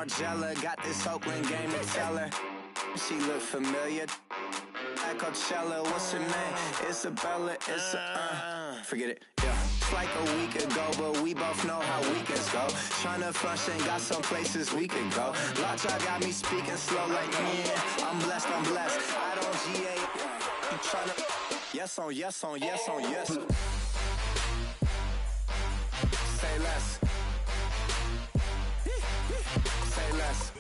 Margella got this Oakland game to tell her. She look familiar. At Coachella, what's her name? Isabella, forget it, yeah. It's like a week ago, but we both know how weekends go. Tryna function, got some places we could go. Lot y'all got me speaking slow like, yeah, I'm blessed, I don't GA. You tryna, yes on yes on yes on yes. Say less. Say less.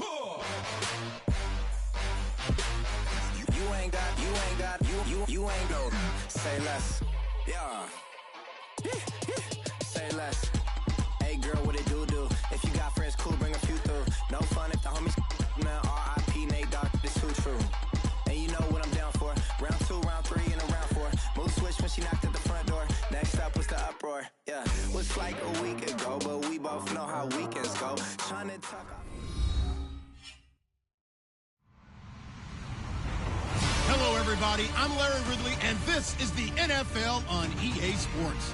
You ain't go. Say less. Yeah. Say less. Hey girl, what it do? If you got friends, cool, bring a few through. No fun if the homies, man. R.I.P. Nate Dogg, this too true. And you know what I'm down for. Round 2, round 3, and a round 4. Move switch when she knocked at the front door. Next up was the uproar. Yeah, was like a week ago, but we both know how weekends go. Tryna talk. Hello, everybody. I'm Larry Ridley, and this is the NFL on EA Sports.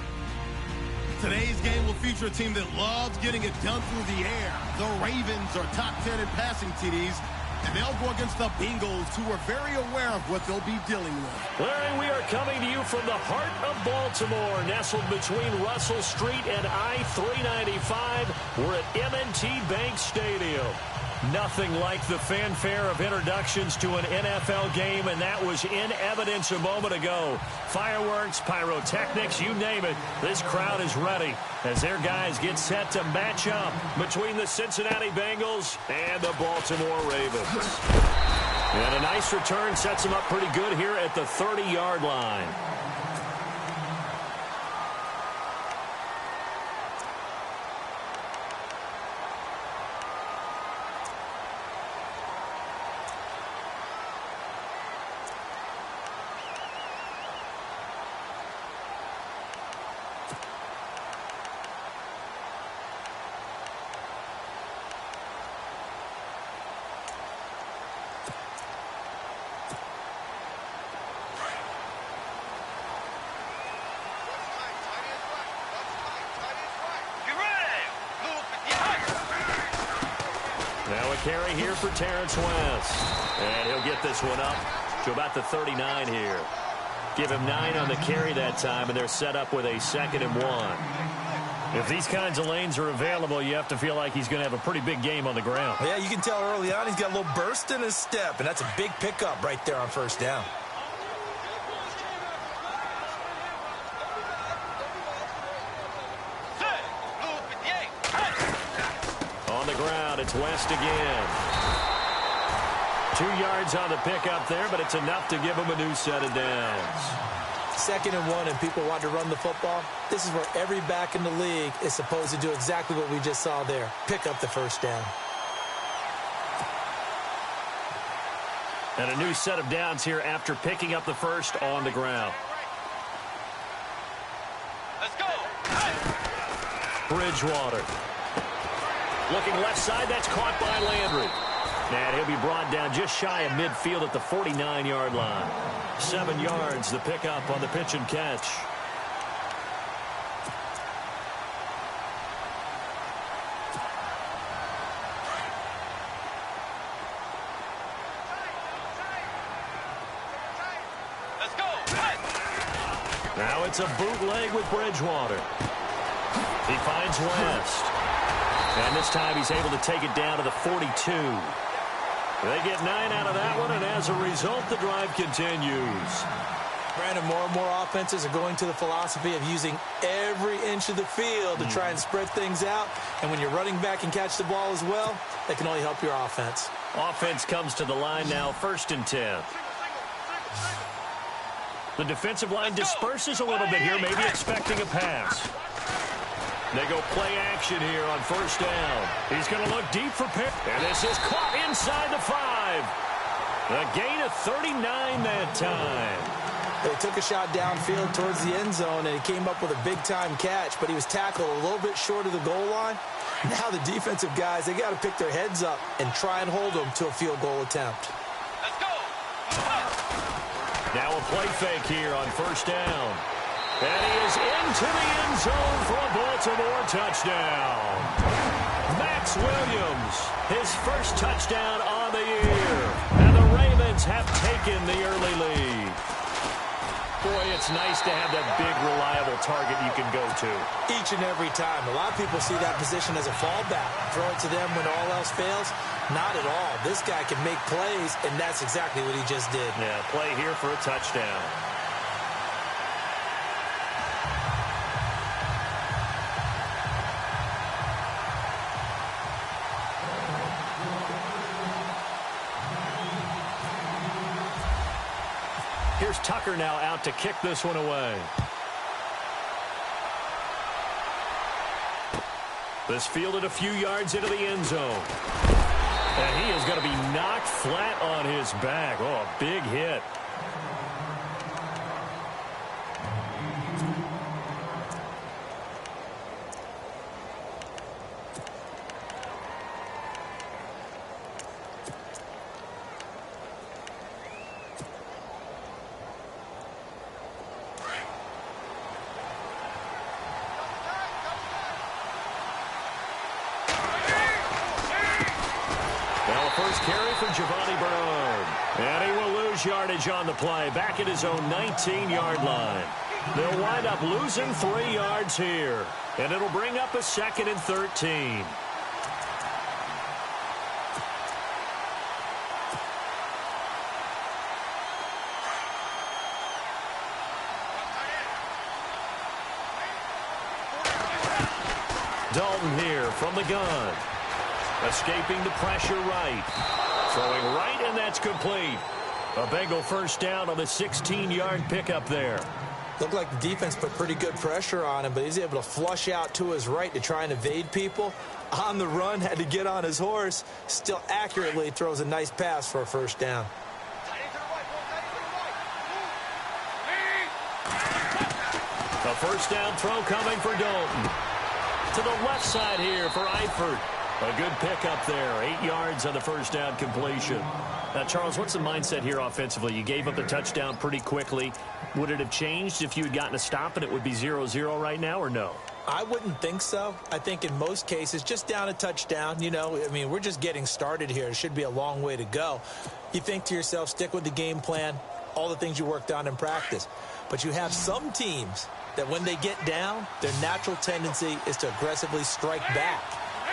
Today's game will feature a team that loves getting it done through the air. The Ravens are top 10 in passing TDs, and they'll go against the Bengals, who are very aware of what they'll be dealing with. Larry, we are coming to you from the heart of Baltimore, nestled between Russell Street and I-395. We're at M&T Bank Stadium. Nothing like the fanfare of introductions to an NFL game, and that was in evidence a moment ago. Fireworks, pyrotechnics, you name it. This crowd is ready as their guys get set to match up between the Cincinnati Bengals and the Baltimore Ravens. And a nice return sets them up pretty good here at the 30-yard line. Now a carry here for Terrence West. And he'll get this one up to about the 39 here. Give him 9 on the carry that time, and they're set up with a 2nd and 1. If these kinds of lanes are available, you have to feel like he's going to have a pretty big game on the ground. Yeah, you can tell early on he's got a little burst in his step, and that's a big pickup right there on first down. On the ground, it's West again. 2 yards on the pickup there, but it's enough to give him a new set of downs. 2nd and 1, and people want to run the football. This is where every back in the league is supposed to do exactly what we just saw there. Pick up the first down. And a new set of downs here after picking up the first on the ground. Let's go. Bridgewater. Looking left side, that's caught by Landry. And he'll be brought down just shy of midfield at the 49-yard line. 7 yards, the pickup on the pitch and catch. Let's go. Now it's a bootleg with Bridgewater. He finds West. And this time he's able to take it down to the 42. They get 9 out of that one, and as a result, the drive continues. Brandon, more and more offenses are going to the philosophy of using every inch of the field to try and spread things out. And when your running back can catch the ball as well, that can only help your offense. Offense comes to the line now, 1st and 10. The defensive line disperses a little bit here, maybe expecting a pass. They go play action here on first down. He's going to look deep for Pitt. And this is caught inside the 5. A gain of 39 that time. They took a shot downfield towards the end zone, and he came up with a big-time catch, but he was tackled a little bit short of the goal line. Now the defensive guys, they got to pick their heads up and try and hold them to a field goal attempt. Let's go. Now a play fake here on first down. And he is into the end zone for a Baltimore touchdown. Max Williams, his first touchdown on the year. And the Ravens have taken the early lead. Boy, it's nice to have that big, reliable target you can go to. Each and every time. A lot of people see that position as a fallback. Throw it to them when all else fails. Not at all. This guy can make plays, and that's exactly what he just did. Yeah, play here for a touchdown. Here's Tucker now out to kick this one away. This fielded a few yards into the end zone. And he is going to be knocked flat on his back. Oh, a big hit. First carry for Giovanni Bernard. And he will lose yardage on the play. Back at his own 19-yard line. They'll wind up losing 3 yards here. And it'll bring up a 2nd and 13. Dalton here from the gun. Escaping the pressure right. Throwing right, and that's complete. A Bengal first down on the 16-yard pickup there. Looked like the defense put pretty good pressure on him, but he's able to flush out to his right to try and evade people. On the run, had to get on his horse. Still accurately throws a nice pass for a first down. A first down throw coming for Dalton. To the left side here for Eifert. A good pickup there. 8 yards on the first down completion. Now, Charles, what's the mindset here offensively? You gave up the touchdown pretty quickly. Would it have changed if you had gotten a stop and it would be 0-0 right now, or no? I wouldn't think so. I think in most cases, just down a touchdown, we're just getting started here. It should be a long way to go. You think to yourself, stick with the game plan, all the things you worked on in practice. But you have some teams that when they get down, their natural tendency is to aggressively strike back.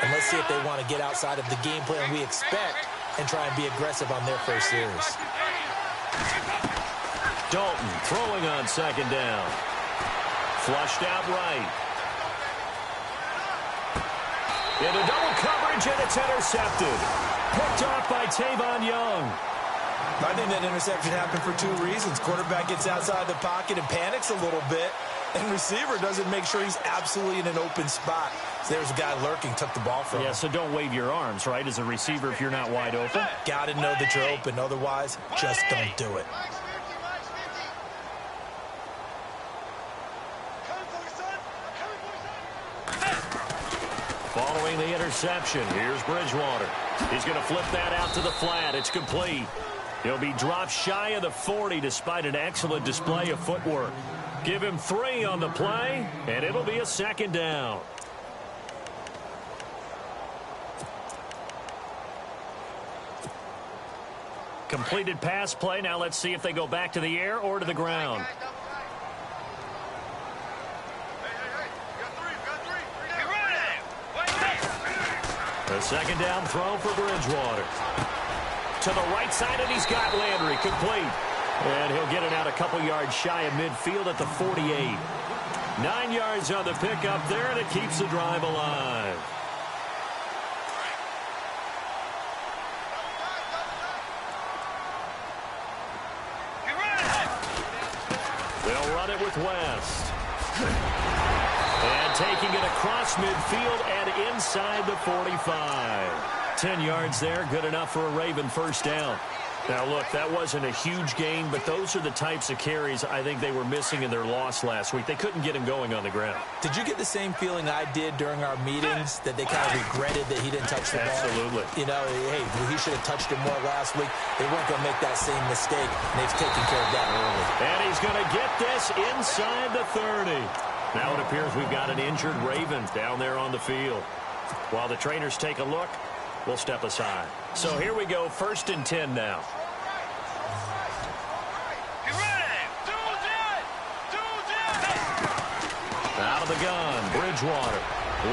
And let's see if they want to get outside of the game plan we expect and try and be aggressive on their first series. Dalton throwing on 2nd down. Flushed out right. Into double coverage, and it's intercepted. Picked off by Tavon Young. I think that interception happened for 2 reasons. Quarterback gets outside the pocket and panics a little bit. And receiver doesn't make sure he's absolutely in an open spot. So there's a guy lurking, took the ball from him. Yeah, so don't wave your arms, right, as a receiver if you're not wide open. Got to know that you're open. Otherwise, just don't do it. Following the interception, here's Bridgewater. He's going to flip that out to the flat. It's complete. He'll be dropped shy of the 40 despite an excellent display of footwork. Give him 3 on the play, and it'll be a 2nd down. Completed pass play. Now let's see if they go back to the air or to the ground. A 2nd down throw for Bridgewater. To the right side, and he's got Landry complete. And he'll get it out a couple yards shy of midfield at the 48. 9 yards on the pickup there, and it keeps the drive alive. They'll run it with West. And taking it across midfield and inside the 45. 10 yards there, good enough for a Raven first down. Now, look, that wasn't a huge gain, but those are the types of carries I think they were missing in their loss last week. They couldn't get him going on the ground. Did you get the same feeling I did during our meetings, that they kind of regretted that he didn't touch the ball? Absolutely. Hey, he should have touched it more last week. They weren't going to make that same mistake, and they've taken care of that early. And he's going to get this inside the 30. Now it appears we've got an injured Raven down there on the field. While the trainers take a look, we'll step aside. So here we go, 1st and 10 now. Out of the gun, Bridgewater.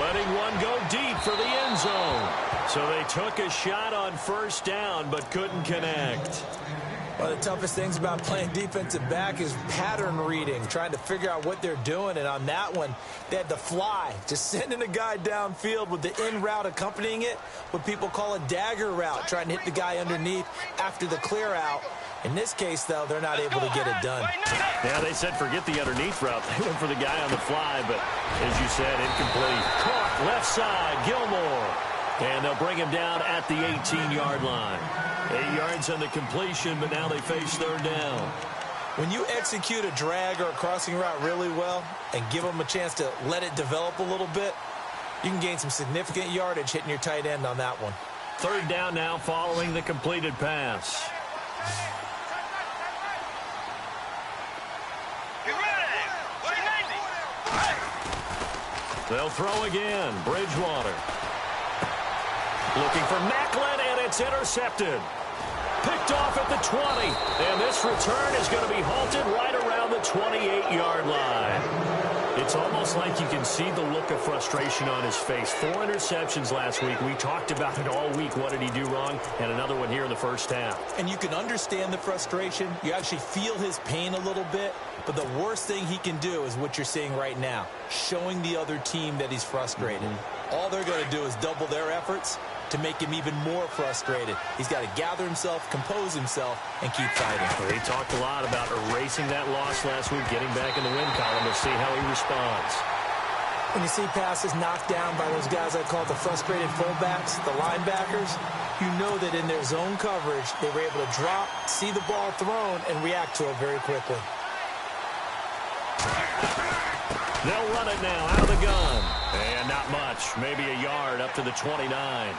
Letting one go deep for the end zone. So they took a shot on 1st down, but couldn't connect. One of the toughest things about playing defensive back is pattern reading, trying to figure out what they're doing. And on that one, they had the fly, just sending a guy downfield with the in route accompanying it, what people call a dagger route, trying to hit the guy underneath after the clear out. In this case, though, they're not able to get it done. Yeah, they said forget the underneath route. They went for the guy on the fly, but as you said, incomplete. Caught left side, Gilmore. And they'll bring him down at the 18-yard line. 8 yards on the completion, but now they face 3rd down. When you execute a drag or a crossing route really well and give them a chance to let it develop a little bit, you can gain some significant yardage hitting your tight end on that one. 3rd down now following the completed pass. They'll throw again. Bridgewater. Looking for Macklin, and it's intercepted. Picked off at the 20. And this return is going to be halted right around the 28-yard line. It's almost like you can see the look of frustration on his face. 4 interceptions last week. We talked about it all week. What did he do wrong? And another one here in the 1st half. And you can understand the frustration. You actually feel his pain a little bit. But the worst thing he can do is what you're seeing right now, showing the other team that he's frustrated. All they're going to do is double their efforts to make him even more frustrated. He's got to gather himself, compose himself, and keep fighting. He talked a lot about erasing that loss last week, getting back in the win column. Let's see how he responds. When you see passes knocked down by those guys I call the frustrated fullbacks, the linebackers, you know that in their zone coverage, they were able to drop, see the ball thrown, and react to it very quickly. They'll run it now out of the gun. And not much, maybe a yard up to the 29.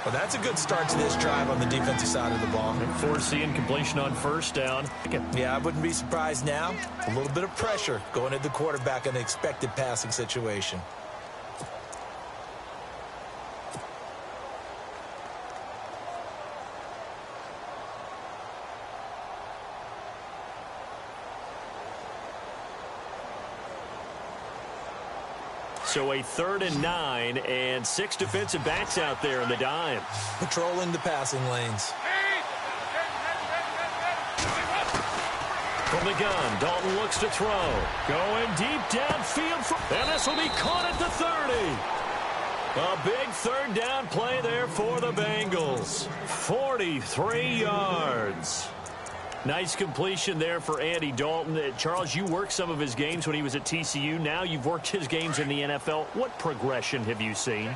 Well, that's a good start to this drive on the defensive side of the ball. Foreseeing completion on 1st down. Yeah, I wouldn't be surprised now. A little bit of pressure going at the quarterback in an expected passing situation. So a 3rd and 9 and 6 defensive backs out there in the dime. Patrolling the passing lanes. From the gun, Dalton looks to throw. Going deep downfield. And this will be caught at the 30. A big 3rd down play there for the Bengals. 43 yards. Nice completion there for Andy Dalton. Charles, you worked some of his games when he was at TCU. Now you've worked his games in the NFL. What progression have you seen?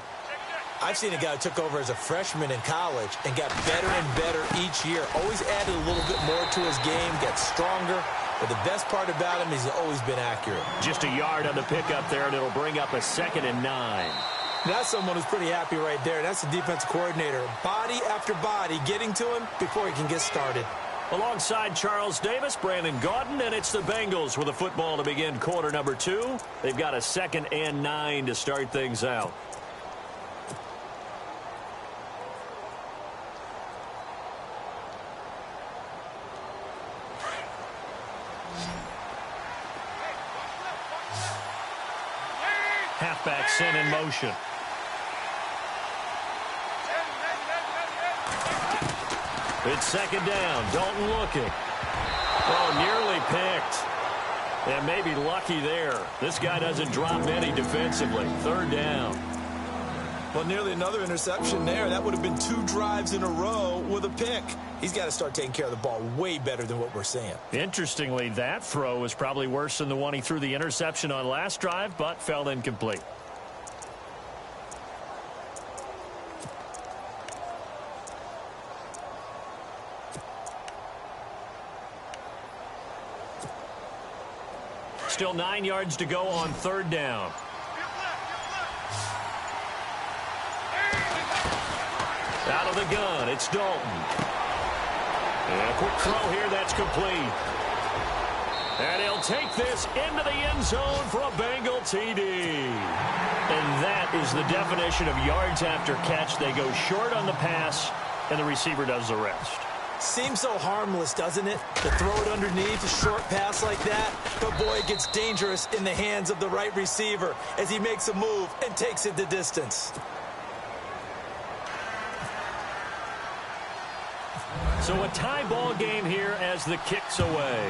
I've seen a guy who took over as a freshman in college and got better and better each year. Always added a little bit more to his game, got stronger. But the best part about him is he's always been accurate. Just a yard on the pickup there, and it'll bring up a 2nd and 9. That's someone who's pretty happy right there. That's the defensive coordinator. Body after body getting to him before he can get started. Alongside Charles Davis, Brandon Gaudin, and it's the Bengals with a football to begin quarter number 2. They've got a 2nd and 9 to start things out. Halfback sent in motion. It's 2nd down. Dalton looking. Oh, nearly picked. And maybe lucky there. This guy doesn't drop any defensively. 3rd down. Well, nearly another interception there. That would have been 2 drives in a row with a pick. He's got to start taking care of the ball way better than what we're seeing. Interestingly, that throw was probably worse than the one he threw the interception on last drive, but fell incomplete. Still 9 yards to go on 3rd down. Out of the gun, it's Dalton. And a quick throw here, that's complete. And he'll take this into the end zone for a Bengal TD. And that is the definition of yards after catch. They go short on the pass, and the receiver does the rest. Seems so harmless, doesn't it? To throw it underneath, a short pass like that. But, boy, it gets dangerous in the hands of the right receiver as he makes a move and takes it the distance. So a tie ball game here as the kick's away.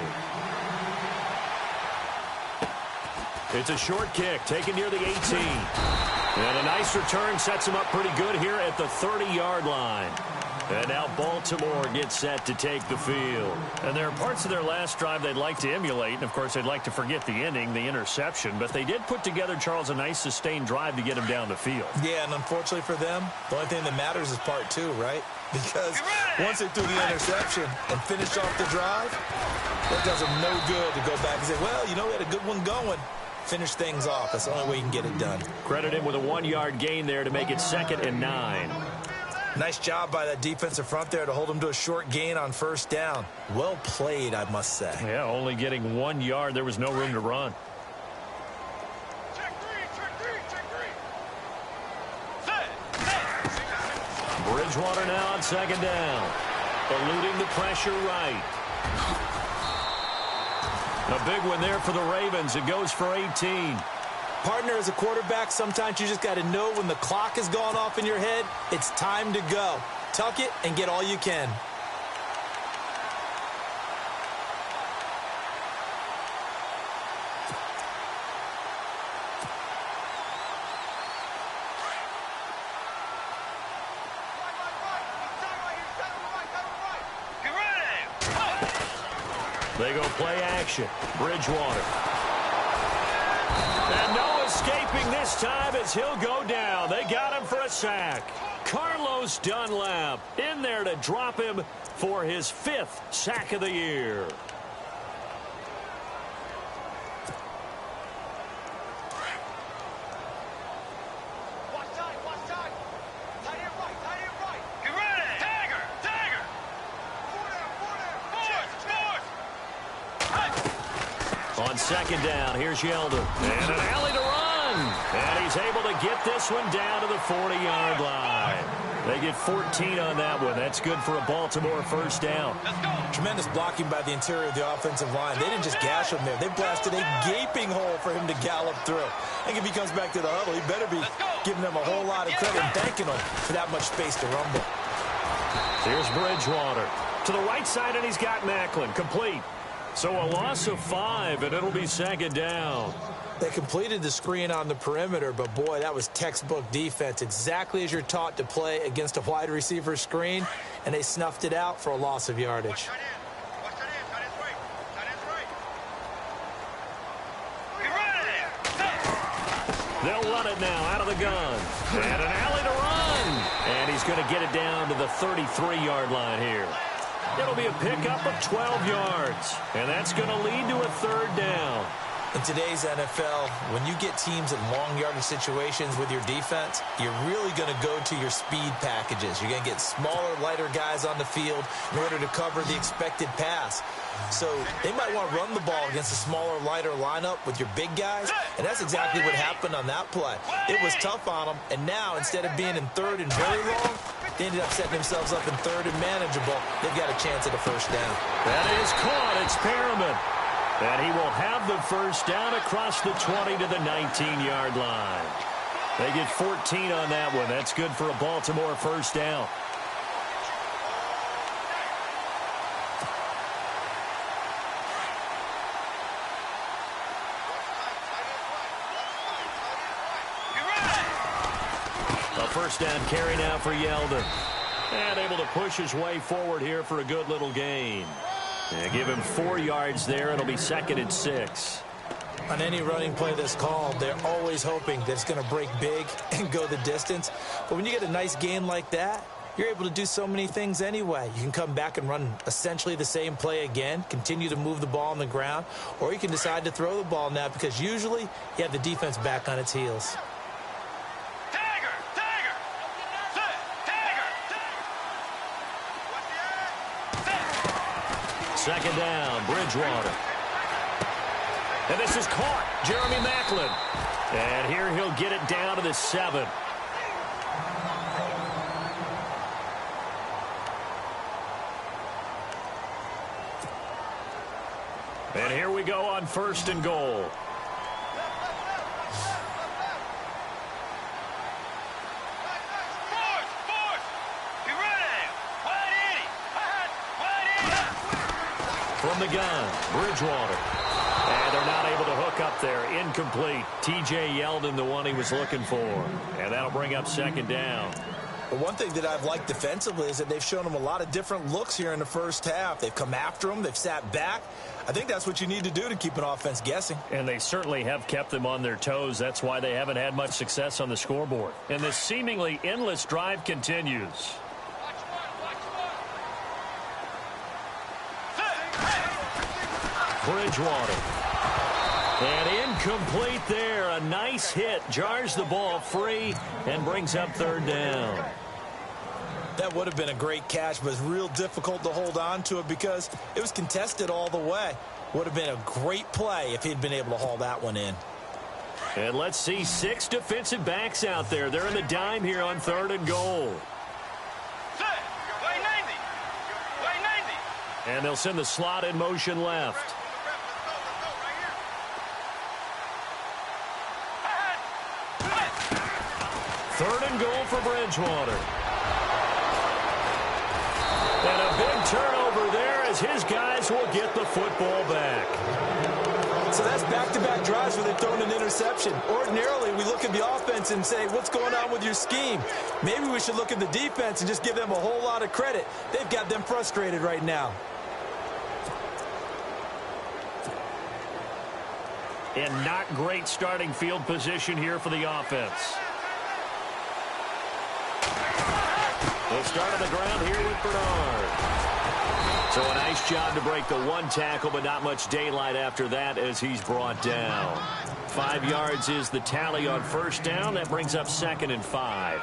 It's a short kick taken near the 18. And a nice return sets him up pretty good here at the 30-yard line. And now Baltimore gets set to take the field. And there are parts of their last drive they'd like to emulate. And, of course, they'd like to forget the ending, the interception. But they did put together, Charles, a nice sustained drive to get him down the field. Yeah, and unfortunately for them, the only thing that matters is part two, right? Because once they threw the interception and finished off the drive, that does them no good to go back and say, well, you know, we had a good one going. Finish things off. That's the only way you can get it done. Credit him with a 1-yard gain there to make it 2nd and 9. Nice job by that defensive front there to hold him to a short gain on first down. Well played, I must say. Yeah, only getting 1 yard. There was no room to run. Check three. Bridgewater now on 2nd down. Eluding the pressure right. A big one there for the Ravens. It goes for 18. Partner, as a quarterback, sometimes you just got to know when the clock has gone off in your head, it's time to go. Tuck it and get all you can. They go play action. Bridgewater. And no escaping this time as he'll go down. They got him for a sack. Carlos Dunlap in there to drop him for his 5th sack of the year. On 2nd down, here's Yeldon. And an alley to run. And he's able to get this one down to the 40-yard line. They get 14 on that one. That's good for a Baltimore first down. Tremendous blocking by the interior of the offensive line. They didn't just gash him there. They blasted a gaping hole for him to gallop through. I think if he comes back to the huddle, he better be giving them a whole lot of credit and thanking them for that much space to rumble. Here's Bridgewater. To the right side, and he's got Macklin. Complete. So a loss of 5, and it'll be 2nd down. They completed the screen on the perimeter, but, boy, that was textbook defense. Exactly as you're taught to play against a wide receiver screen, and they snuffed it out for a loss of yardage. They'll run it now out of the gun. And an alley to run. And he's going to get it down to the 33-yard line here. It'll be a pickup of 12 yards. And that's going to lead to a 3rd down. In today's NFL, when you get teams in long yardage situations with your defense, you're really going to go to your speed packages. You're going to get smaller, lighter guys on the field in order to cover the expected pass. So they might want to run the ball against a smaller, lighter lineup with your big guys, and that's exactly what happened on that play. It was tough on them, and now instead of being in 3rd and very long, they ended up setting themselves up in 3rd and manageable. They've got a chance at a first down. That is caught. It's Perriman. And he will have the first down across the 20 to the 19-yard line. They get 14 on that one. That's good for a Baltimore first down. A first down carry now for Yeldon. And able to push his way forward here for a good little gain. And give him 4 yards there. It'll be 2nd and 6. On any running play that's called, they're always hoping that it's going to break big and go the distance. But when you get a nice gain like that, you're able to do so many things anyway. You can come back and run essentially the same play again, continue to move the ball on the ground, or you can decide to throw the ball now because usually you have the defense back on its heels. Second down, Bridgewater. And this is caught. Jeremy Maclin. And here he'll get it down to the 7. And here we go on 1st and goal. From the gun, Bridgewater. And they're not able to hook up there. Incomplete. T.J. Yeldon, the one he was looking for. And that'll bring up 2nd down. But one thing that I've liked defensively is that they've shown him a lot of different looks here in the first half. They've come after him. They've sat back. I think that's what you need to do to keep an offense guessing. And they certainly have kept them on their toes. That's why they haven't had much success on the scoreboard. And this seemingly endless drive continues. Bridgewater. And incomplete there. A nice hit. Jars the ball free and brings up 3rd down. That would have been a great catch, but it's real difficult to hold on to it because it was contested all the way. Would have been a great play if he'd been able to haul that one in. And let's see 6 defensive backs out there. They're in the dime here on 3rd and goal. And they'll send the slot in motion left. Third and goal for Bridgewater. And a big turnover there as his guys will get the football back. So that's back-to-back drives where they've thrown an interception. Ordinarily, we look at the offense and say, what's going on with your scheme? Maybe we should look at the defense and just give them a whole lot of credit. They've got them frustrated right now. And not great starting field position here for the offense. They'll start on the ground here with Bernard. So a nice job to break the 1 tackle, but not much daylight after that as he's brought down. 5 yards is the tally on 1st down. That brings up 2nd and 5.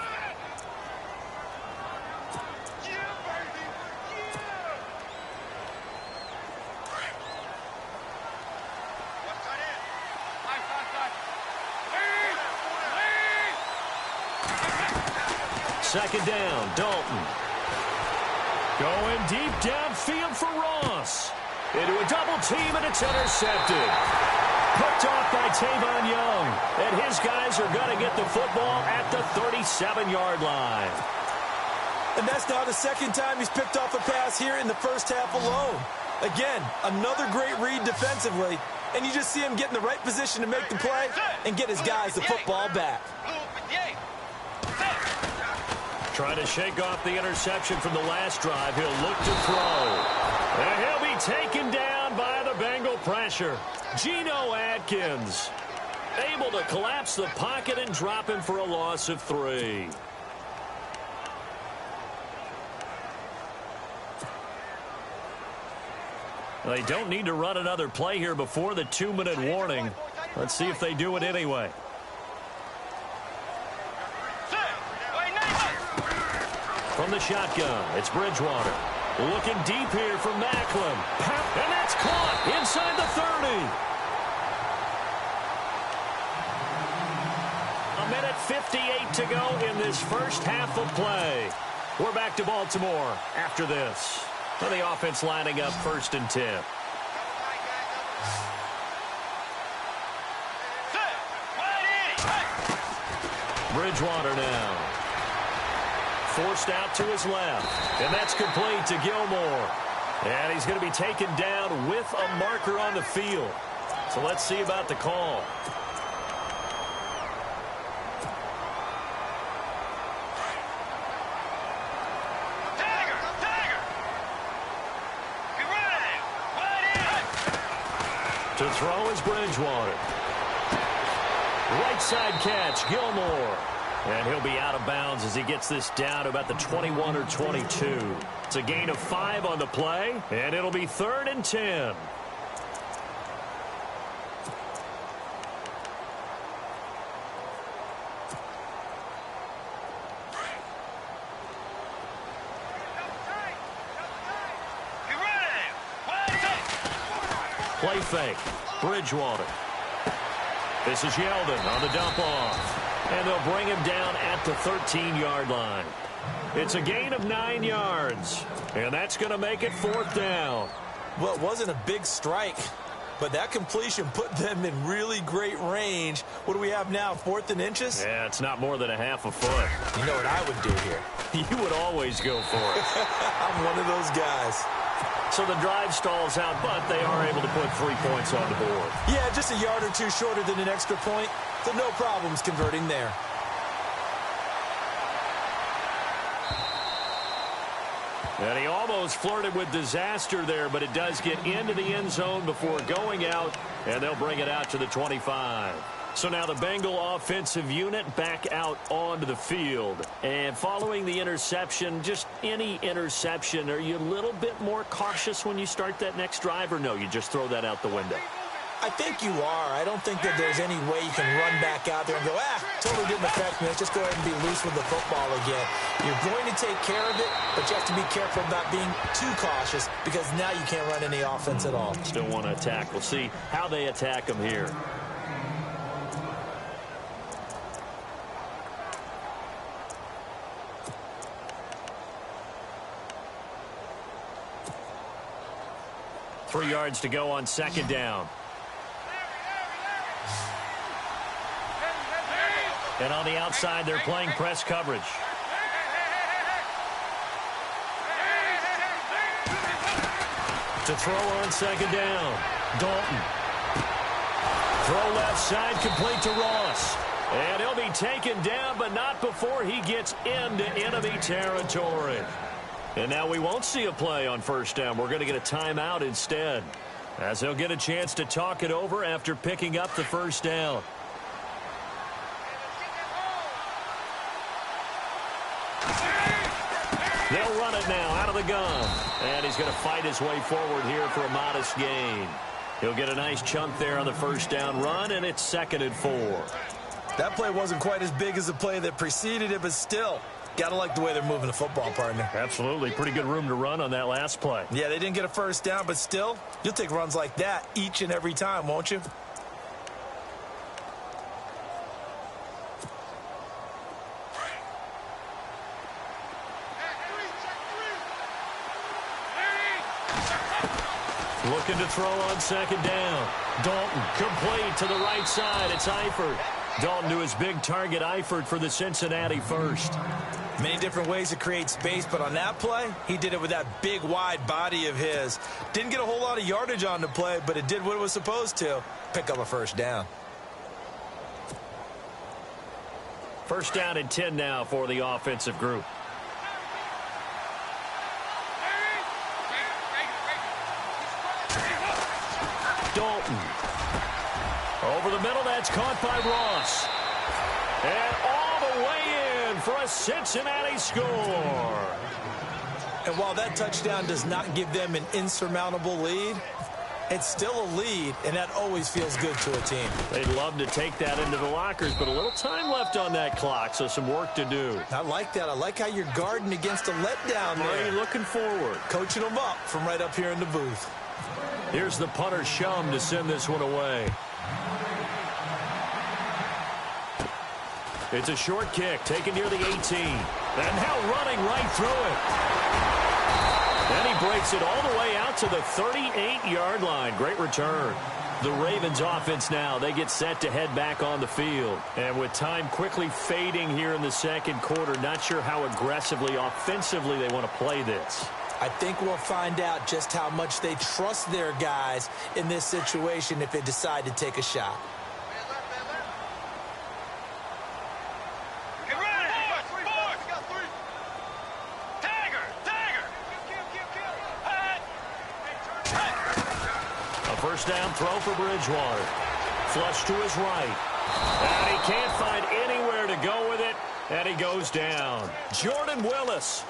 Second down, Dalton. Going deep downfield for Ross. Into a double team, and it's intercepted. Picked off by Tavon Young. And his guys are going to get the football at the 37-yard line. And that's now the 2nd time he's picked off a pass here in the first half alone. Again, another great read defensively. And you just see him get in the right position to make the play and get his guys the football back. Trying to shake off the interception from the last drive. He'll look to throw. And he'll be taken down by the Bengal pressure. Geno Atkins able to collapse the pocket and drop him for a loss of 3. They don't need to run another play here before the 2-minute warning. Let's see if they do it anyway. From the shotgun, it's Bridgewater. Looking deep here for Maclin. And that's caught inside the 30. 1:58 to go in this first half of play. We're back to Baltimore after this. And the offense lining up 1st and 10. Bridgewater now. Forced out to his left. And that's complete to Gilmore. And he's going to be taken down with a marker on the field. So let's see about the call. To throw is Bridgewater. Right side catch, Gilmore. And he'll be out of bounds as he gets this down to about the 21 or 22. It's a gain of 5 on the play, and it'll be 3rd and 10. Play fake. Bridgewater. This is Yeldon on the dump off. And they'll bring him down at the 13-yard line. It's a gain of 9 yards. And that's going to make it 4th down. Well, it wasn't a big strike, but that completion put them in really great range. What do we have now, 4th and inches? Yeah, it's not more than a half a foot. You know what I would do here? You would always go for it. I'm one of those guys. So the drive stalls out, but they are able to put 3 points on the board. Yeah, just a yard or two shorter than an extra point, so no problems converting there. And he almost flirted with disaster there, but it does get into the end zone before going out, and they'll bring it out to the 25. So now the Bengal offensive unit back out onto the field. And following the interception, just any interception, are you a little bit more cautious when you start that next drive, or no, you just throw that out the window? I think you are. I don't think that there's any way you can run back out there and go, totally didn't affect me. Let's just go ahead and be loose with the football again. You're going to take care of it, but you have to be careful about being too cautious because now you can't run any offense at all. Still want to attack. We'll see how they attack them here. Three yards to go on 2nd down. And on the outside, they're playing press coverage. To throw on 2nd down. Dalton. Throw left side, complete to Ross. And he'll be taken down, but not before he gets into enemy territory. And now we won't see a play on 1st down. We're going to get a timeout instead, as they'll get a chance to talk it over after picking up the 1st down. They'll run it now out of the gun. And he's going to fight his way forward here for a modest gain. He'll get a nice chunk there on the 1st down run, and it's 2nd and 4. That play wasn't quite as big as the play that preceded it, but still, got to like the way they're moving the football, partner. Absolutely. Pretty good room to run on that last play. Yeah, they didn't get a 1st down, but still, you'll take runs like that each and every time, won't you? Looking to throw on 2nd down. Dalton complete to the right side. It's Eifert. Dalton to his big target, Eifert, for the Cincinnati 1st. Many different ways to create space, but on that play, he did it with that big, wide body of his. Didn't get a whole lot of yardage on the play, but it did what it was supposed to. Pick up a 1st down. 1st down and 10 now for the offensive group. Dalton. Over the middle, that's caught by Ross. And all the way in for a Cincinnati score. And while that touchdown does not give them an insurmountable lead, it's still a lead, and that always feels good to a team. They'd love to take that into the lockers, but a little time left on that clock, so some work to do. I like that. I like how you're guarding against a letdown there. Are you looking forward? Coaching them up from right up here in the booth. Here's the punter, Shum, to send this one away. It's a short kick, taken near the 18. And now running right through it. And he breaks it all the way out to the 38-yard line. Great return. The Ravens offense now, they get set to head back on the field. And with time quickly fading here in the 2nd quarter, not sure how aggressively, offensively they want to play this. I think we'll find out just how much they trust their guys in this situation if they decide to take a shot. Get ready! Boys! Got 3. Tagger! A 1st down throw for Bridgewater. Flush to his right. And he can't find anywhere to go with it. And he goes down. Jordan Willis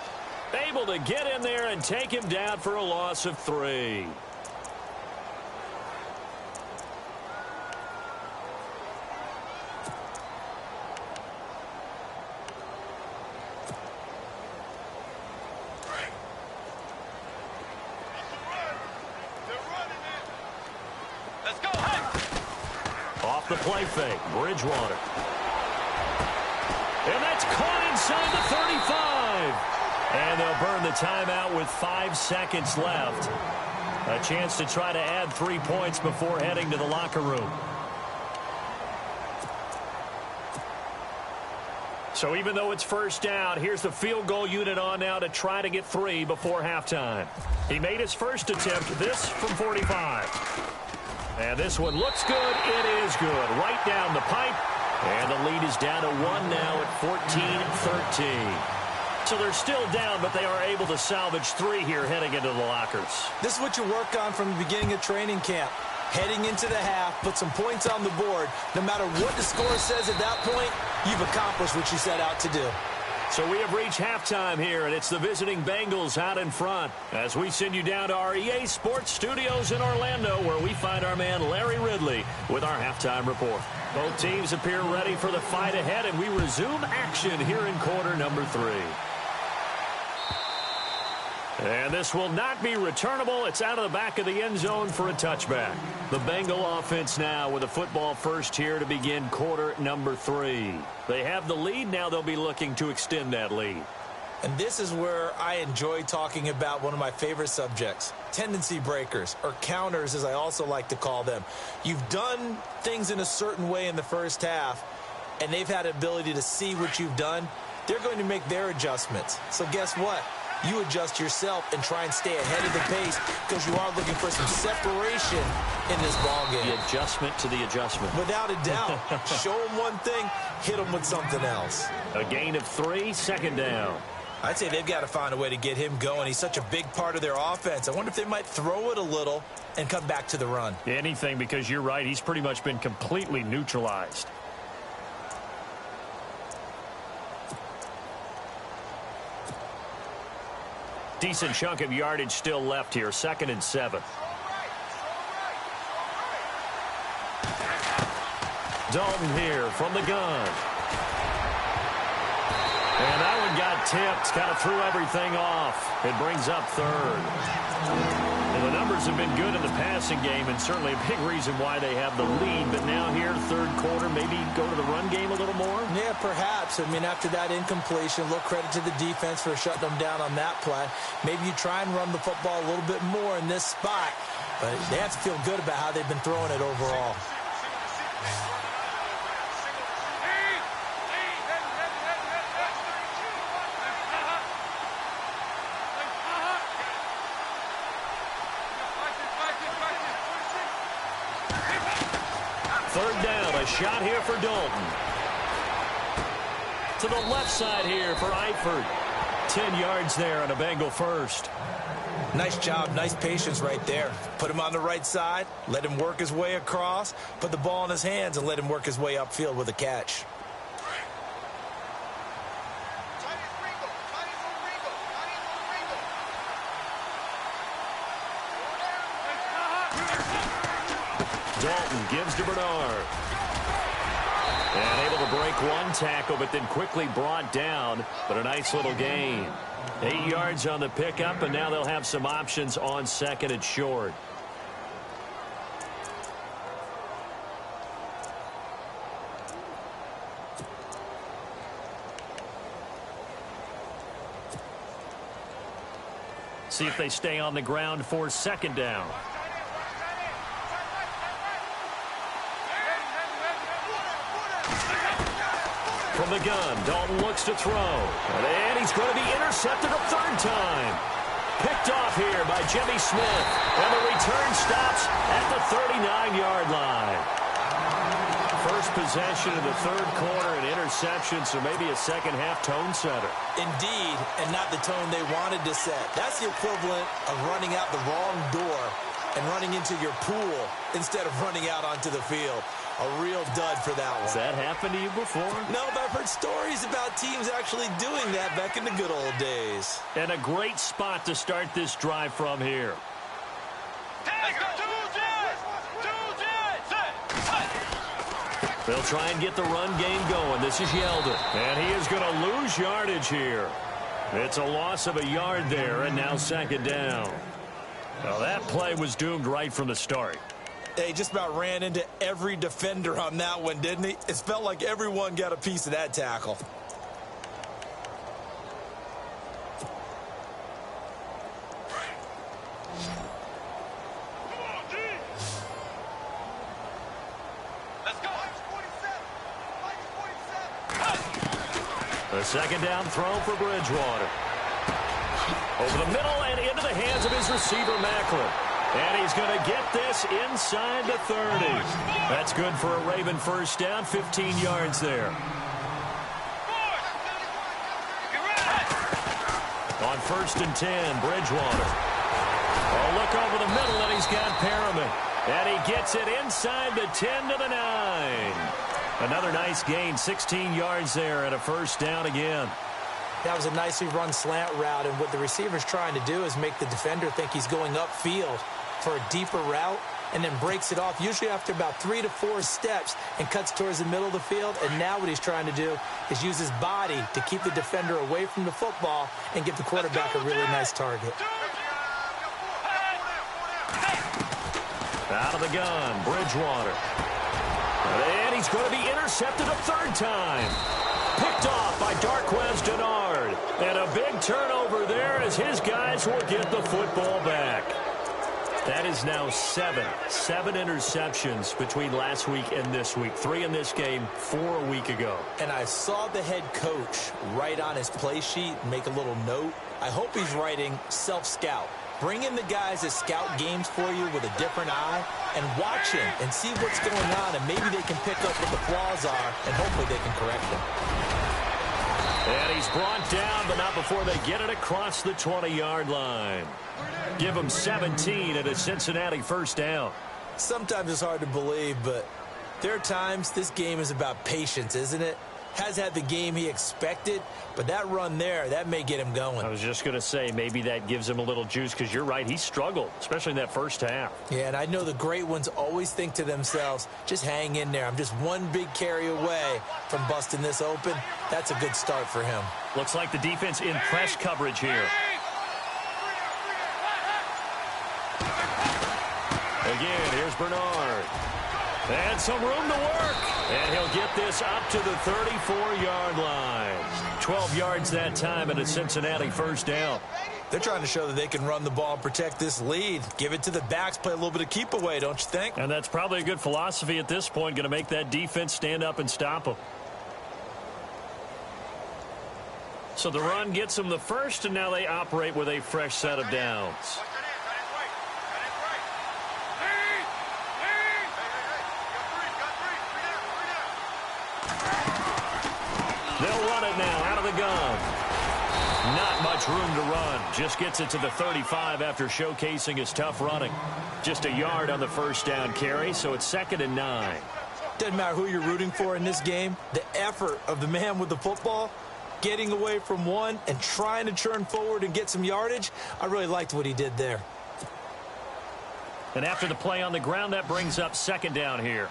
able to get in there and take him down for a loss of 3. Let's go! Hey! the play fake. Bridgewater. And that's caught inside the 35. And they'll burn the timeout with 5 seconds left. A chance to try to add 3 points before heading to the locker room. So even though it's first down, here's the field goal unit on now to try to get 3 before halftime. He made his first attempt, this from 45. And this one looks good. It is good. Right down the pipe. And the lead is down to 1 now at 14-13. So they're still down, but they are able to salvage 3 here heading into the lockers. This is what you work on from the beginning of training camp. Heading into the half, put some points on the board. No matter what the score says at that point, you've accomplished what you set out to do. So we have reached halftime here, and it's the visiting Bengals out in front as we send you down to our EA Sports Studios in Orlando, where we find our man Larry Ridley with our halftime report. Both teams appear ready for the fight ahead, and we resume action here in quarter number 3. And this will not be returnable. It's out of the back of the end zone for a touchback. The Bengal offense now with a football first here to begin quarter number 3. They have the lead. Now they'll be looking to extend that lead. And this is where I enjoy talking about one of my favorite subjects, tendency breakers, or counters as I also like to call them. You've done things in a certain way in the first half, and they've had the ability to see what you've done. They're going to make their adjustments. So guess what? You adjust yourself and try and stay ahead of the pace because you are looking for some separation in this ball game. The adjustment to the adjustment. Without a doubt. Show them one thing, hit them with something else. A gain of 3, second down. I'd say they've got to find a way to get him going. He's such a big part of their offense. I wonder if they might throw it a little and come back to the run. Anything, because you're right. He's pretty much been completely neutralized. Decent chunk of yardage still left here. 2nd and 7. Dalton here from the gun. And that one got tipped. Kind of threw everything off. It brings up 3rd. And the numbers have been good in the passing game, and certainly a big reason why they have the lead. But now here, 3rd quarter, maybe go to the run game a little more? Yeah, perhaps. I mean, after that incompletion, a little credit to the defense for shutting them down on that play. Maybe you try and run the football a little bit more in this spot. But they have to feel good about how they've been throwing it overall. Shot here for Dalton. To the left side here for Eifert. 10 yards there on a Bengal first. Nice job. Nice patience right there. Put him on the right side. Let him work his way across. Put the ball in his hands and let him work his way upfield with a catch. Dalton gives to Bernard. And able to break one tackle, but then quickly brought down. But a nice little gain. 8 yards on the pickup, and now they'll have some options on 2nd and short. See if they stay on the ground for 2nd down. From the gun, Dalton looks to throw. And he's going to be intercepted a 3rd time. Picked off here by Jimmy Smith. And the return stops at the 39-yard line. First possession of the 3rd quarter, an interception, so maybe a second-half tone setter. Indeed, and not the tone they wanted to set. That's the equivalent of running out the wrong door and running into your pool instead of running out onto the field. A real dud for that one. Has that happened to you before? No, but I've heard stories about teams actually doing that back in the good old days. And a great spot to start this drive from here. They'll try and get the run game going. This is Yeldon. And he is going to lose yardage here. It's a loss of a yard there, and now 2nd down. Now that play was doomed right from the start. He just about ran into every defender on that one, didn't he? It felt like everyone got a piece of that tackle. The second down throw for Bridgewater. Over the middle and into the hands of his receiver, Macklin. And he's going to get this inside the 30. That's good for a Raven first down, 15 yards there. On 1st and 10, Bridgewater. Oh, look over the middle, and he's got Perriman. And he gets it inside the 10 to the 9. Another nice gain, 16 yards there, and a first down again. That was a nicely run slant route, and what the receiver's trying to do is make the defender think he's going upfield for a deeper route, and then breaks it off, usually after about 3 to 4 steps, and cuts towards the middle of the field. And now what he's trying to do is use his body to keep the defender away from the football and give the quarterback a really nice target. Out of the gun, Bridgewater. And he's going to be intercepted a third time. Picked off by Darquez Denard. And a big turnover there as his guys will get the football back. That is now 7 interceptions between last week and this week. 3 in this game, 4 a week ago. And I saw the head coach write on his play sheet, make a little note. I hope he's writing self-scout. Bring in the guys that scout games for you with a different eye and watch him and see what's going on, and maybe they can pick up what the flaws are, and hopefully they can correct them. And he's brought down, but not before they get it across the 20-yard line. Give him 17 at a Cincinnati first down. Sometimes it's hard to believe, but there are times this game is about patience, isn't it? Has had the game he expected, but that run there, that may get him going. I was just going to say, maybe that gives him a little juice, because you're right, he struggled, especially in that first half. Yeah, and I know the great ones always think to themselves, just hang in there. I'm just one big carry away from busting this open. That's a good start for him. Looks like the defense in press coverage here. Again, here's Bernard. And some room to work. And he'll get this up to the 34-yard line. 12 yards that time and a Cincinnati first down. They're trying to show that they can run the ball and protect this lead. Give it to the backs, play a little bit of keep away, don't you think? And that's probably a good philosophy at this point, going to make that defense stand up and stop them. So the run gets them the first, and now they operate with a fresh set of downs. They'll run it now out of the gun. Not much room to run. Just gets it to the 35 after showcasing his tough running. Just a yard on the first down carry, so it's 2nd and 9. Doesn't matter who you're rooting for in this game. The effort of the man with the football, getting away from one and trying to turn forward and get some yardage, I really liked what he did there. And after the play on the ground, that brings up 2nd down here.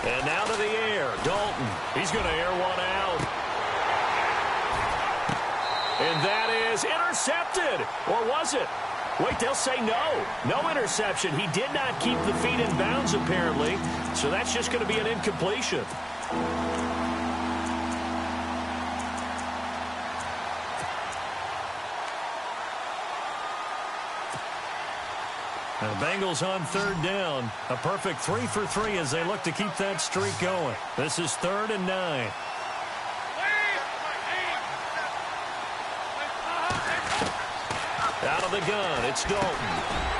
And now to the air, Dalton. He's going to air one out. And that is intercepted. Or was it? Wait, they'll say no. No interception. He did not keep the feet in bounds, apparently. So that's just going to be an incompletion. And the Bengals on 3rd down. A perfect 3 for 3 as they look to keep that streak going. This is 3rd and 9. Out of the gun, it's Dalton.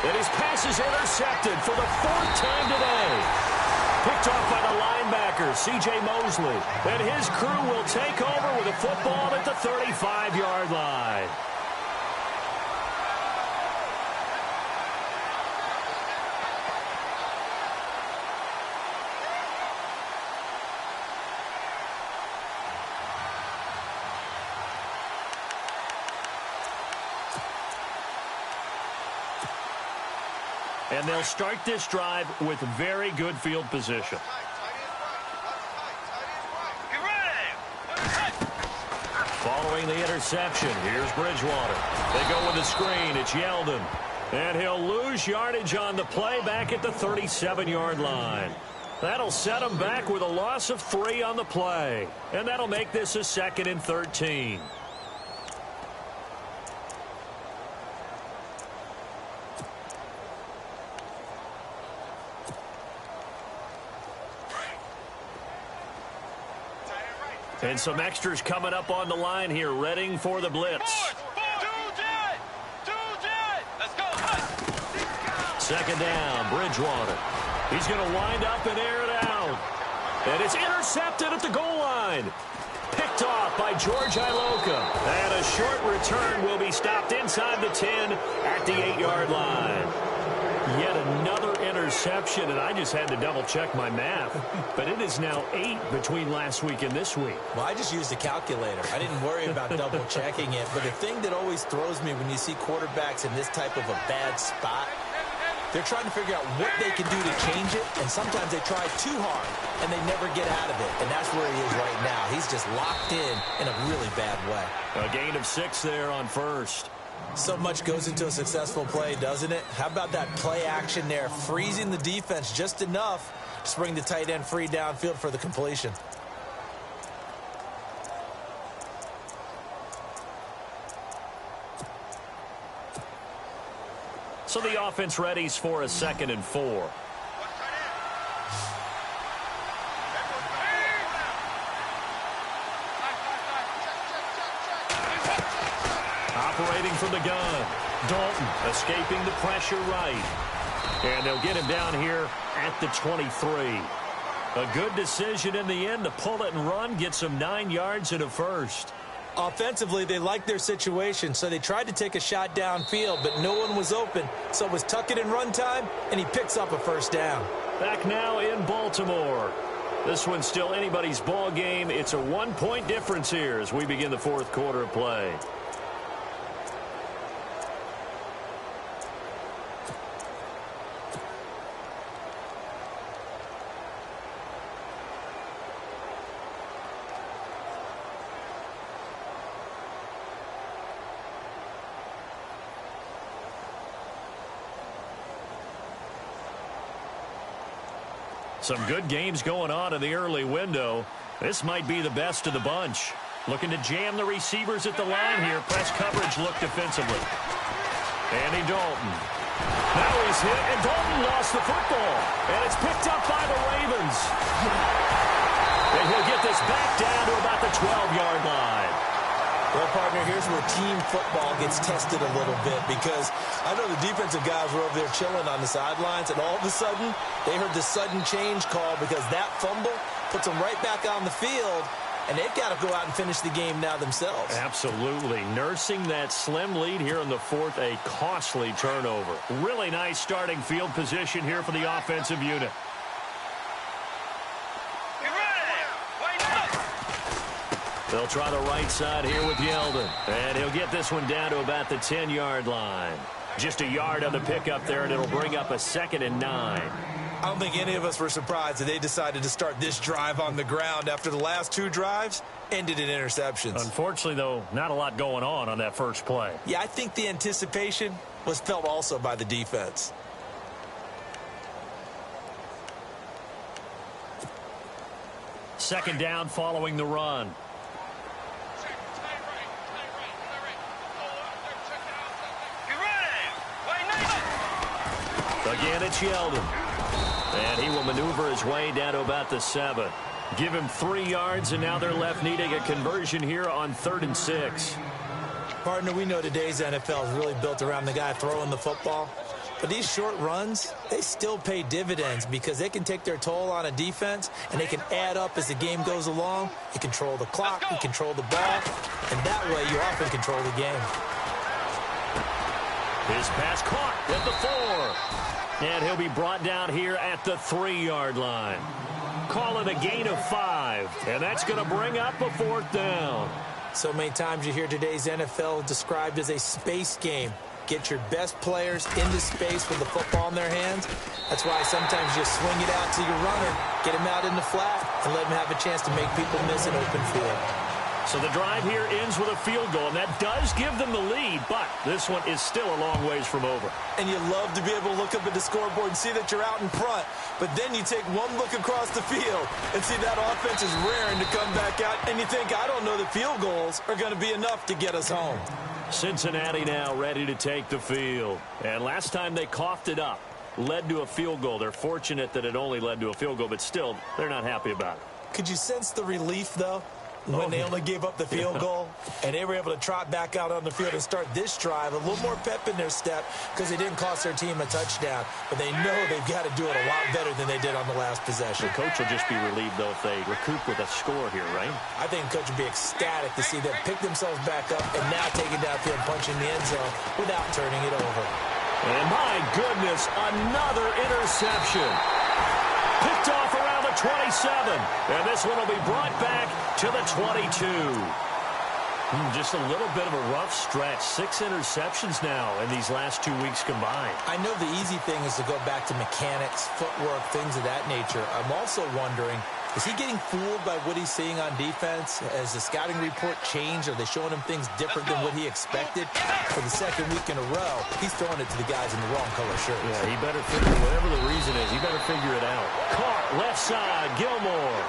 And his pass is intercepted for the 4th time today. Picked off by the linebacker, C.J. Mosley. And his crew will take over with a football at the 35-yard line. And they'll start this drive with very good field position. Following the interception, here's Bridgewater. They go with the screen. It's Yeldon. And he'll lose yardage on the play back at the 37-yard line. That'll set him back with a loss of 3 on the play. And that'll make this a 2nd and 13. And some extras coming up on the line here, readying for the blitz. Second down, Bridgewater. He's going to wind up and air it out. And it's intercepted at the goal line. Picked off by George Iloka. And a short return will be stopped inside the 10 at the 8-yard line. Yet another interception, and I just had to double-check my math. But it is now 8 between last week and this week. Well, I just used a calculator. I didn't worry about double-checking it. But the thing that always throws me when you see quarterbacks in this type of a bad spot, they're trying to figure out what they can do to change it, and sometimes they try too hard, and they never get out of it. And that's where he is right now. He's just locked in a really bad way. A gain of 6 there on first. So much goes into a successful play, doesn't it? How about that play action there, freezing the defense just enough to bring the tight end free downfield for the completion. So the offense readies for a 2nd and 4. Operating from the gun. Dalton escaping the pressure right. And they'll get him down here at the 23. A good decision in the end to pull it and run, get some 9 yards and a first. Offensively, they liked their situation, so they tried to take a shot downfield, but no one was open. So it was tuck it and run time, and he picks up a first down. Back now in Baltimore. This one's still anybody's ball game. It's a 1-point difference here as we begin the 4th quarter of play. Some good games going on in the early window. This might be the best of the bunch. Looking to jam the receivers at the line here. Press coverage look defensively. Andy Dalton. Now he's hit, and Dalton lost the football. And it's picked up by the Ravens. And he'll get this back down to about the 12-yard line. Well, partner, here's where team football gets tested a little bit, because I know the defensive guys were over there chilling on the sidelines, and all of a sudden, they heard the sudden change call because that fumble puts them right back on the field, and they've got to go out and finish the game now themselves. Absolutely. Nursing that slim lead here in the 4th, a costly turnover. Really nice starting field position here for the offensive unit. They'll try the right side here with Yeldon. And he'll get this one down to about the 10-yard line. Just a yard on the pickup there, and it'll bring up a 2nd and 9. I don't think any of us were surprised that they decided to start this drive on the ground after the last 2 drives ended in interceptions. Unfortunately, though, not a lot going on that first play. Yeah, I think the anticipation was felt also by the defense. Second down following the run. Again, it's Yeldon. And he will maneuver his way down to about the 7. Give him 3 yards, and now they're left needing a conversion here on 3rd and 6. Partner, we know today's NFL is really built around the guy throwing the football. But these short runs, they still pay dividends because they can take their toll on a defense, and they can add up as the game goes along. You control the clock, you control the ball, and that way you often control the game. His pass caught at the 4. And he'll be brought down here at the 3-yard line. Call it a gain of 5. And that's going to bring up a 4th down. So many times you hear today's NFL described as a space game. Get your best players into space with the football in their hands. That's why sometimes you swing it out to your runner, get him out in the flat, and let him have a chance to make people miss an open field. So the drive here ends with a field goal, and that does give them the lead, but this one is still a long ways from over. And you love to be able to look up at the scoreboard and see that you're out in front, but then you take one look across the field and see that offense is raring to come back out, and you think, I don't know that field goals are going to be enough to get us home. Cincinnati now ready to take the field. And last time they coughed it up, led to a field goal. They're fortunate that it only led to a field goal, but still, they're not happy about it. Could you sense the relief, though, when they only gave up the field goal and they were able to trot back out on the field and start this drive, a little more pep in their step because they didn't cost their team a touchdown, but they know they've got to do it a lot better than they did on the last possession. The coach will just be relieved, though, if they recoup with a score here, right? I think the coach would be ecstatic to see them pick themselves back up and now take it downfield and punch in the end zone without turning it over. And my goodness, another interception. Picked off around the 27. And this one will be brought back to the 22. Just a little bit of a rough stretch. 6 interceptions now in these last 2 weeks combined. I know the easy thing is to go back to mechanics, footwork, things of that nature. I'm also wondering, is he getting fooled by what he's seeing on defense? Has the scouting report changed? Are they showing him things different than what he expected? For the second week in a row, he's throwing it to the guys in the wrong color shirts. Yeah, he better figure, whatever the reason is, he better figure it out. Caught, left side, Gilmore.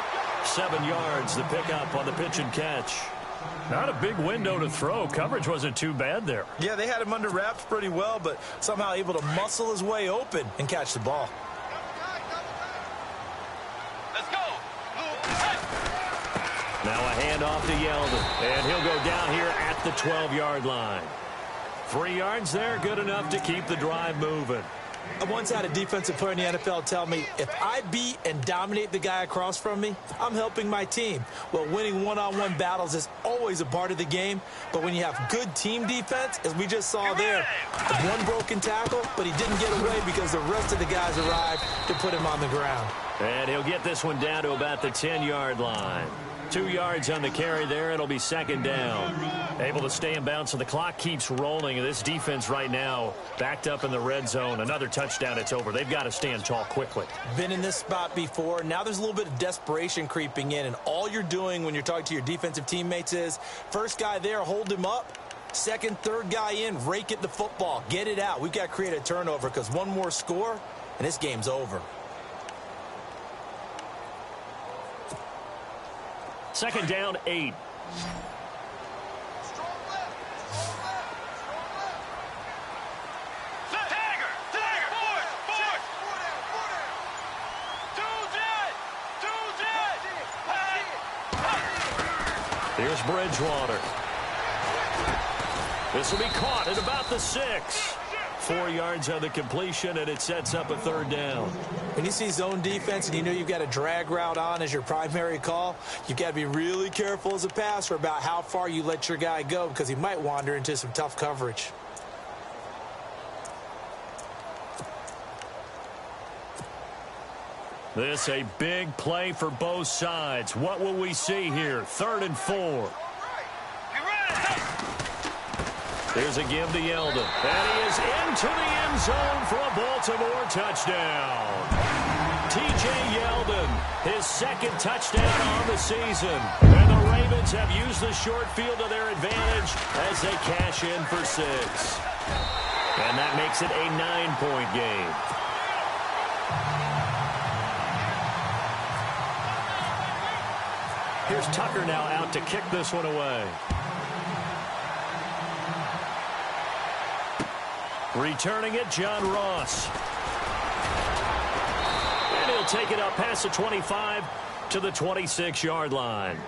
7 yards, the pickup on the pitch and catch. Not a big window to throw. Coverage wasn't too bad there. Yeah, they had him under wraps pretty well, but somehow able to muscle his way open and catch the ball. Let's go. Now a handoff to Yeldon, and he'll go down here at the 12-yard line. 3 yards there, good enough to keep the drive moving. I once had a defensive player in the NFL tell me, if I beat and dominate the guy across from me, I'm helping my team. Well, winning one-on-one battles is always a part of the game, but when you have good team defense, as we just saw there, one broken tackle, but he didn't get away because the rest of the guys arrived to put him on the ground. And he'll get this one down to about the 10-yard line. 2 yards on the carry there. It'll be second down. Able to stay in bounds, so the clock keeps rolling. And this defense right now backed up in the red zone. Another touchdown, it's over. They've got to stand tall quickly. Been in this spot before. Now there's a little bit of desperation creeping in. And all you're doing when you're talking to your defensive teammates is, first guy there, hold him up. Second, third guy in, rake it the football. Get it out. We've got to create a turnover because one more score, and this game's over. Second down, 8. Here's Bridgewater. This will be caught at about the 6. 4 yards on the completion, and it sets up a third down. When you see zone defense and you know you've got a drag route on as your primary call, you've got to be really careful as a passer about how far you let your guy go because he might wander into some tough coverage. This a big play for both sides. What will we see here? 3rd and 4. Here's a give to Yeldon. And he is into the end zone for a Baltimore touchdown. T.J. Yeldon, his second touchdown on the season. And the Ravens have used the short field to their advantage as they cash in for 6. And that makes it a 9-point game. Here's Tucker now out to kick this one away. Returning it, John Ross. And he'll take it up past the 25 to the 26-yard line.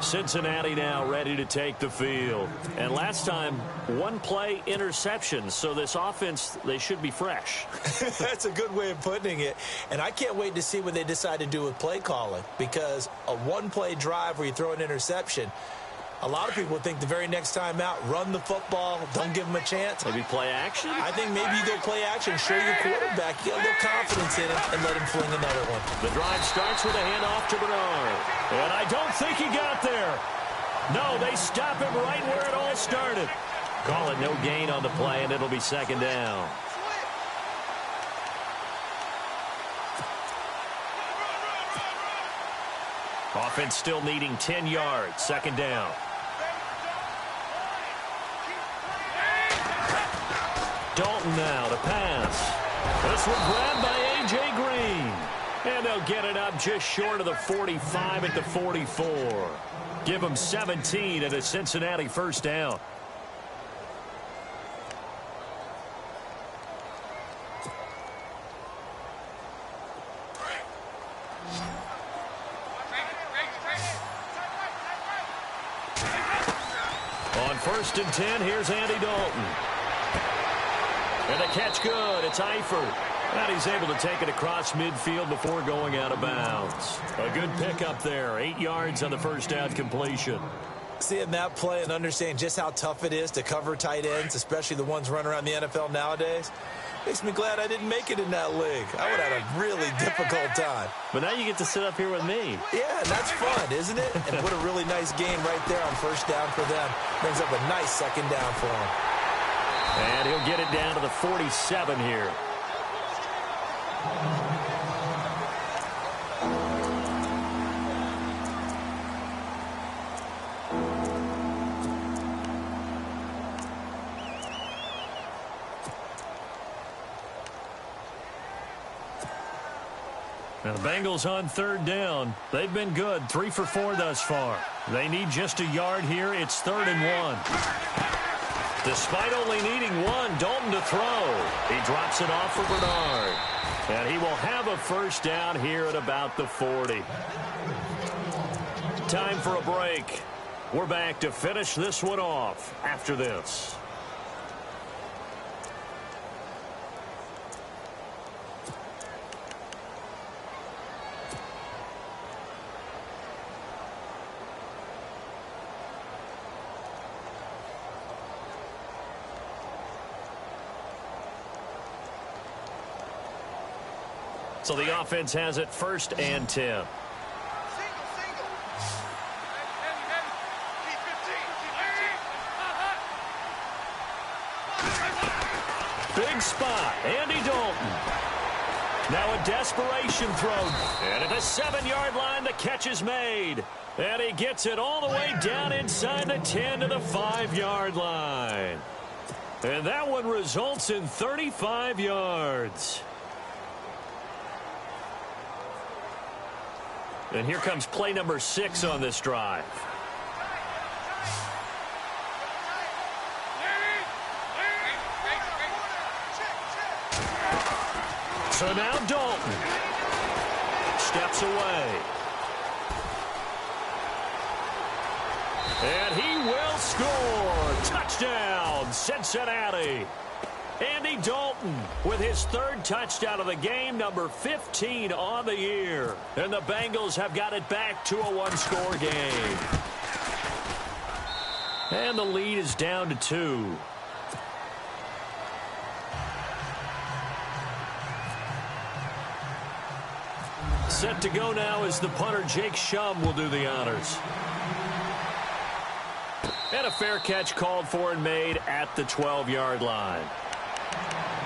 Cincinnati now ready to take the field. And last time, one play interception. So this offense, they should be fresh. That's a good way of putting it. And I can't wait to see what they decide to do with play calling. Because a one-play drive where you throw an interception, a lot of people think the very next time out, run the football, don't give them a chance. Maybe play action? I think maybe you go play action, show your quarterback, get a little confidence in him, and let him fling another one. The drive starts with a handoff to Bernard. And I don't think he got there. No, they stop him right where it all started. Call it no gain on the play, and it'll be second down. Offense still needing 10 yards. Second down. Dalton now to pass. This one grabbed by A.J. Green. And they'll get it up just short of the 45 at the 44. Give them 17 and a Cincinnati first down. On 1st and 10, here's Andy Dalton. And the catch good. It's Eifert. And he's able to take it across midfield before going out of bounds. A good pickup there. 8 yards on the first down completion. Seeing that play and understanding just how tough it is to cover tight ends, especially the ones running around the NFL nowadays, makes me glad I didn't make it in that league. I would have had a really difficult time. But now you get to sit up here with me. Yeah, that's fun, isn't it? And what a really nice game right there on first down for them. Brings up a nice second down for him. And he'll get it down to the 47 here. Now the Bengals on 3rd down. They've been good, 3 for 4 thus far. They need just a yard here. It's 3rd and 1. Despite only needing 1, Dalton to throw. He drops it off for Bernard. And he will have a first down here at about the 40. Time for a break. We're back to finish this one off after this. So the offense has it 1st and 10. Big spot, Andy Dalton. Now a desperation throw. And at the 7-yard line, the catch is made. And he gets it all the way down inside the 10 to the 5-yard line. And that one results in 35 yards. And here comes play number 6 on this drive. So now Dalton steps away. And he will score. Touchdown, Cincinnati. Andy Dalton with his 3rd touchdown of the game, number 15 on the year. And the Bengals have got it back to a 1-score game. And the lead is down to 2. Set to go now as the punter Jake Shum will do the honors. And a fair catch called for and made at the 12-yard line.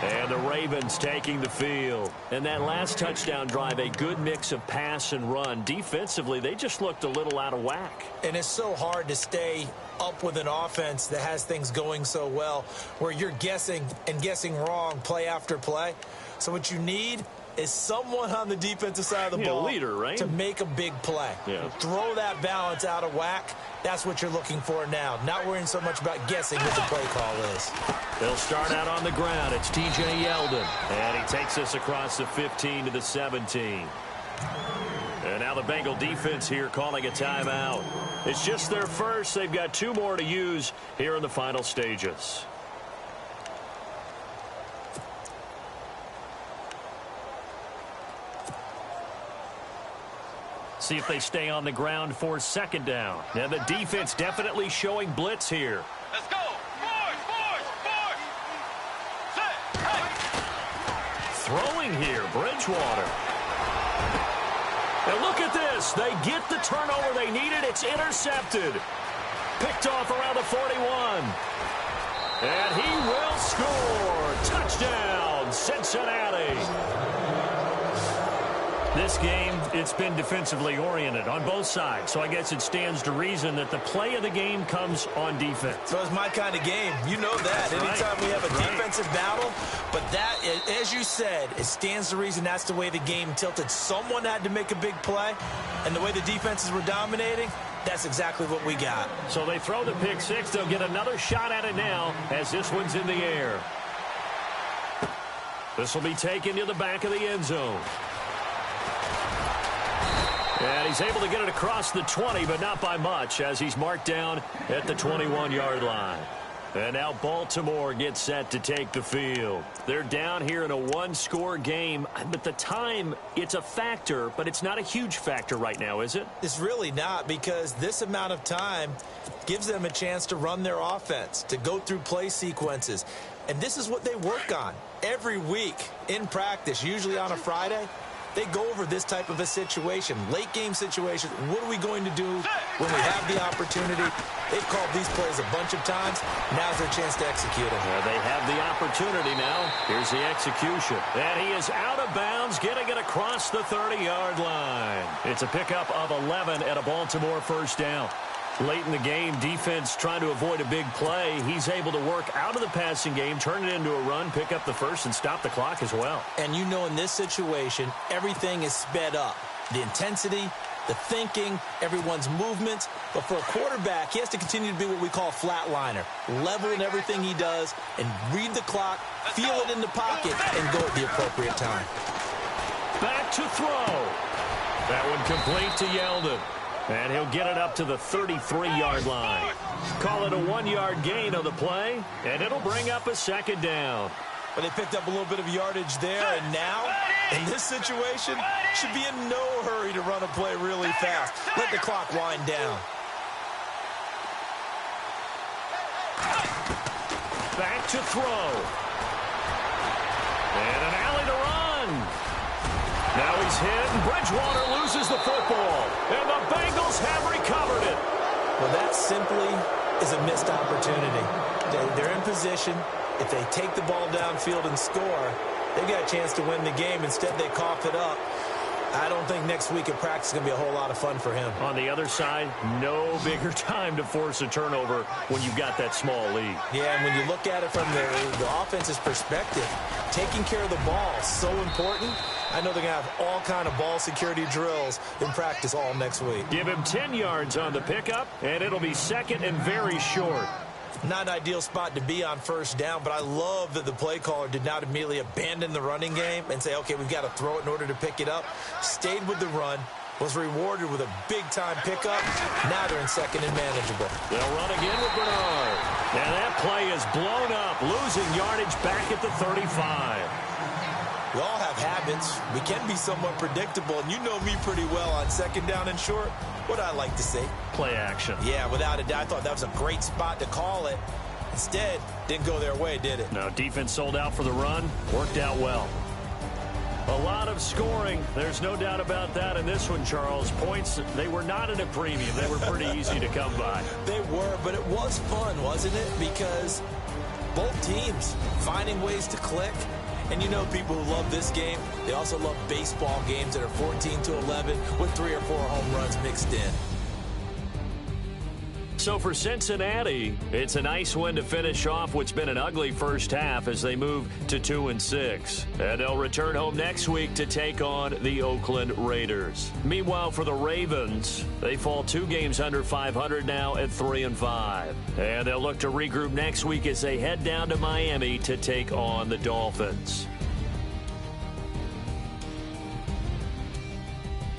And the Ravens taking the field. And that last touchdown drive, a good mix of pass and run. Defensively, they just looked a little out of whack. And it's so hard to stay up with an offense that has things going so well, where you're guessing and guessing wrong play after play. So what you need is someone on the defensive side of the ball, leader, right? to make a big play. Yeah. Throw that balance out of whack. That's what you're looking for now. Not worrying so much about guessing what the play call is. They'll start out on the ground. It's T.J. Yeldon. And he takes us across the 15 to the 17. And now the Bengal defense here calling a timeout. It's just their first. They've got 2 more to use here in the final stages. See if they stay on the ground for 2nd down. Now the defense definitely showing blitz here. Let's go. Boys. Set. Hey. Throwing here, Bridgewater. And look at this. They get the turnover they needed. It's intercepted. Picked off around the 41. And he will score. Touchdown, Cincinnati. This game, it's been defensively oriented on both sides, so I guess it stands to reason that the play of the game comes on defense. So it's my kind of game. You know that. Anytime we have a defensive battle, but that, as you said, it stands to reason that's the way the game tilted. Someone had to make a big play, and the way the defenses were dominating, that's exactly what we got. So they throw the pick six. They'll get another shot at it now as this one's in the air. This will be taken to the back of the end zone. And he's able to get it across the 20, but not by much, as he's marked down at the 21-yard line. And now Baltimore gets set to take the field. They're down here in a one-score game. But the time, it's a factor, but it's not a huge factor right now, is it? It's really not, because this amount of time gives them a chance to run their offense, to go through play sequences. And this is what they work on every week in practice, usually on a Friday. They go over this type of a situation, late-game situation. What are we going to do when we have the opportunity? They've called these plays a bunch of times. Now's their chance to execute them. Well, they have the opportunity now. Here's the execution. And he is out of bounds, getting it across the 30-yard line. It's a pickup of 11 at a Baltimore first down. Late in the game, defense trying to avoid a big play. He's able to work out of the passing game, turn it into a run, pick up the first, and stop the clock as well. And you know, in this situation, everything is sped up. The intensity, the thinking, everyone's movements. But for a quarterback, he has to continue to be what we call a flatliner. Level in everything he does and read the clock, feel it in the pocket, and go at the appropriate time. Back to throw. That one complete to Yeldon. And he'll get it up to the 33-yard line. Call it a 1-yard gain on the play, and it'll bring up a second down. But they picked up a little bit of yardage there, and now, in this situation, should be in no hurry to run a play really fast. Let the clock wind down. Back to throw. And an alley to run. Now he's hit, and Bridgewater loses the football. And the Bengals have recovered it. Well, that simply is a missed opportunity. They're in position. If they take the ball downfield and score, they've got a chance to win the game. Instead, they cough it up. I don't think next week at practice is going to be a whole lot of fun for him. On the other side, no bigger time to force a turnover when you've got that small lead. Yeah, and when you look at it from the offense's perspective, taking care of the ball is so important. I know they're going to have all kind of ball security drills in practice all next week. Give him 10 yards on the pickup, and it'll be second and very short. Not an ideal spot to be on first down, but I love that the play caller did not immediately abandon the running game and say, okay, we've got to throw it in order to pick it up. Stayed with the run, was rewarded with a big-time pickup. Now they're in second and manageable. They'll run again with Bernard. And that play is blown up, losing yardage back at the 35. We all have habits. We can be somewhat predictable, and you know me pretty well on second down and short. What I like to say? Play action. Yeah, without a doubt. I thought that was a great spot to call it. Instead, didn't go their way, did it? No, defense sold out for the run. Worked out well. A lot of scoring. There's no doubt about that in this one, Charles. Points, they were not at a premium. They were pretty easy to come by. They were, but it was fun, wasn't it? Because both teams finding ways to click. And you know people who love this game, they also love baseball games that are 14-11 with 3 or 4 home runs mixed in. So for Cincinnati, it's a nice win to finish off what's been an ugly first half as they move to 2-6. And they'll return home next week to take on the Oakland Raiders. Meanwhile, for the Ravens, they fall 2 games under 500 now at 3-5. And they'll look to regroup next week as they head down to Miami to take on the Dolphins.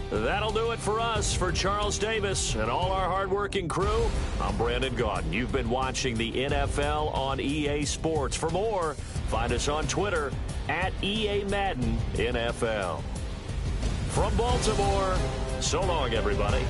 That'll do it for us. For Charles Davis and all our hardworking crew, I'm Brandon Gaudin. You've been watching the NFL on EA Sports. For more, find us on Twitter at EA Madden NFL. From Baltimore, so long, everybody.